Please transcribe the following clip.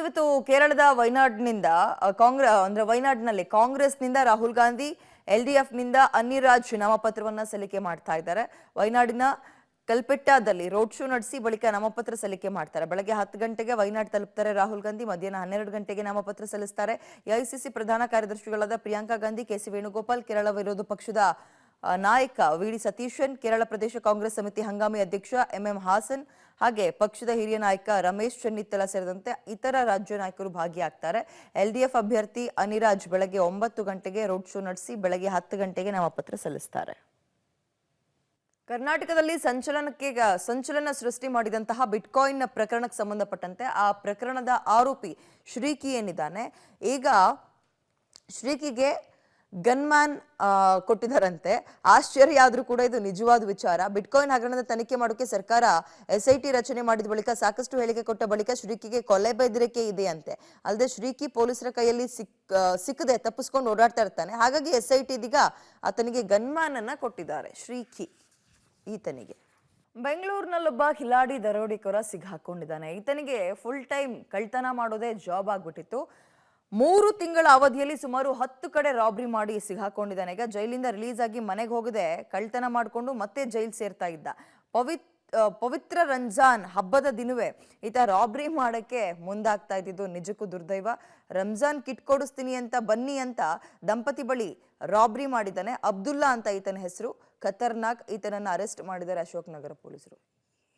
ಇವತ್ತು ಕೇರಳದ ವಯನಾಡ್ನಿಂದ ವಯನಾಡ್ನಲ್ಲಿ ಕಾಂಗ್ರೆಸ್ನಿಂದ ರಾಹುಲ್ ಗಾಂಧಿ, LDFನಿಂದ ಅನ್ನಿರಾಜ್ ನಾಮಪತ್ರವನ್ನ ಸಲ್ಲಿಕೆ ಮಾಡ್ತಾ ಇದ್ದಾರೆ. ವಯನಾಡಿನ ಕಲ್ಪೆಟ್ಟಾದಲ್ಲಿ ರೋಡ್ ಶೋ ನಡೆಸಿ ಬಳಿಕ ನಾಮಪತ್ರ ಸಲ್ಲಿಕೆ ಮಾಡ್ತಾರೆ. ಬೆಳಗ್ಗೆ 10 ಗಂಟೆಗೆ ವಯನಾಡ್ ತಲುಪ್ತಾರೆ ರಾಹುಲ್ ಗಾಂಧಿ. ಮಧ್ಯಾಹ್ನ 12 ಗಂಟೆಗೆ ನಾಮಪತ್ರ ಸಲ್ಲಿಸ್ತಾರೆ. ಎಐಸಿಸಿ ಪ್ರಧಾನ ಕಾರ್ಯದರ್ಶಿಗಳಾದ ಪ್ರಿಯಾಂಕಾ ಗಾಂಧಿ, KC ವೇಣುಗೋಪಾಲ್, ಕೇರಳ ವಿರೋಧ ಪಕ್ಷದ ನಾಯಕ VD ಸತೀಶನ್, ಕೇರಳ ಪ್ರದೇಶ ಕಾಂಗ್ರೆಸ್ ಸಮಿತಿ ಹಂಗಾಮಿ ಅಧ್ಯಕ್ಷ MM ಹಾಸನ್, ಹಾಗೆ ಪಕ್ಷದ ಹಿರಿಯ ನಾಯಕ ರಮೇಶ್ ಚೆನ್ನಿತ್ತಲ ಸೇರಿದಂತೆ ಇತರ ರಾಜ್ಯ ನಾಯಕರು ಭಾಗಿಯಾಗ್ತಾರೆ. LDF ಅಭ್ಯರ್ಥಿ ಅನ್ನಿರಾಜ್ ಬೆಳಗ್ಗೆ 9 ಗಂಟೆಗೆ ರೋಡ್ ಶೋ ನಡೆಸಿ ಬೆಳಗ್ಗೆ 10 ಗಂಟೆಗೆ ನಾಮಪತ್ರ ಸಲ್ಲಿಸ್ತಾರೆ. ಕರ್ನಾಟಕದಲ್ಲಿ ಸಂಚಲನ ಸೃಷ್ಟಿ ಮಾಡಿದಂತಹ ಬಿಟ್ಕಾಯಿನ್ ಪ್ರಕರಣಕ್ಕೆ ಸಂಬಂಧಪಟ್ಟಂತೆ ಆ ಪ್ರಕರಣದ ಆರೋಪಿ ಶ್ರೀಕಿ ಏನಿದ್ದಾನೆ, ಈಗ ಶ್ರೀಕಿಗೆ ಗನ್ಮ್ಯಾನ್ ಕೊಟ್ಟಿದ್ದಾರಂತೆ. ಆಶ್ಚರ್ಯ ಆದ್ರೂ ಕೂಡ ಇದು ನಿಜವಾದ ವಿಚಾರ. ಬಿಟ್ಕಾಯಿನ್ ಹಗರಣದ ತನಿಖೆ ಮಾಡೋಕೆ ಸರ್ಕಾರ SIT ರಚನೆ ಮಾಡಿದ ಬಳಿಕ ಸಾಕಷ್ಟು ಹೇಳಿಕೆ ಕೊಟ್ಟ ಬಳಿಕ ಶ್ರೀಕಿಗೆ ಕೊಲೆ ಬೆದರಿಕೆ ಇದೆಯಂತೆ. ಅಲ್ಲದೆ ಶ್ರೀಕಿ ಪೊಲೀಸರ ಕೈಯಲ್ಲಿ ಸಿಕ್ಕದೆ ತಪ್ಪಿಸ್ಕೊಂಡು ಓಡಾಡ್ತಾ ಇರ್ತಾನೆ. ಹಾಗಾಗಿ SIT ಇದೀಗ ಆತನಿಗೆ ಗನ್ಮ್ಯಾನ್ ಅನ್ನ ಕೊಟ್ಟಿದ್ದಾರೆ. ಶ್ರೀಕಿ ಈತನಿಗೆ ಬೆಂಗಳೂರಿನಲ್ಲೊಬ್ಬ ಕಿಲಾಡಿ ದರೋಡೆಕೋರ ಸಿಗಾಕೊಂಡಿದ್ದಾನೆ. ಈತನಿಗೆ ಫುಲ್ ಟೈಮ್ ಕಳ್ತನ ಮಾಡೋದೇ ಜಾಬ್ ಆಗ್ಬಿಟ್ಟಿತ್ತು. 3 ತಿಂಗಳ ಅವಧಿಯಲ್ಲಿ ಸುಮಾರು 10 ಕಡೆ ರಾಬ್ರಿ ಮಾಡಿ ಸಿಗಾಕೊಂಡಿದ್ದಾನೆ. ಈಗ ಜೈಲಿಂದ ರಿಲೀಸ್ ಆಗಿ ಮನೆಗೆ ಹೋಗದೆ ಕಳ್ತನ ಮಾಡಿಕೊಂಡು ಮತ್ತೆ ಜೈಲ್ ಸೇರ್ತಾ ಇದ್ದ. ಪವಿತ್ರ ರಂಜಾನ್ ಹಬ್ಬದ ದಿನವೇ ಈತ ರಾಬ್ರಿ ಮಾಡಕ್ಕೆ ಮುಂದಾಗ್ತಾ ಇದ್ದಿದ್ದು ನಿಜಕ್ಕೂ ದುರ್ದೈವ. ರಂಜಾನ್ ಕಿಟ್ ಕೊಡಿಸ್ತೀನಿ ಅಂತ ಬನ್ನಿ ಅಂತ ದಂಪತಿ ಬಳಿ ರಾಬ್ರಿ ಮಾಡಿದ್ದಾನೆ. ಅಬ್ದುಲ್ಲಾ ಅಂತ ಈತನ ಹೆಸರು. ಖತರ್ನಾಕ್. ಈತನನ್ನ ಅರೆಸ್ಟ್ ಮಾಡಿದ್ದಾರೆ ಅಶೋಕ್ ನಗರ ಪೊಲೀಸರು.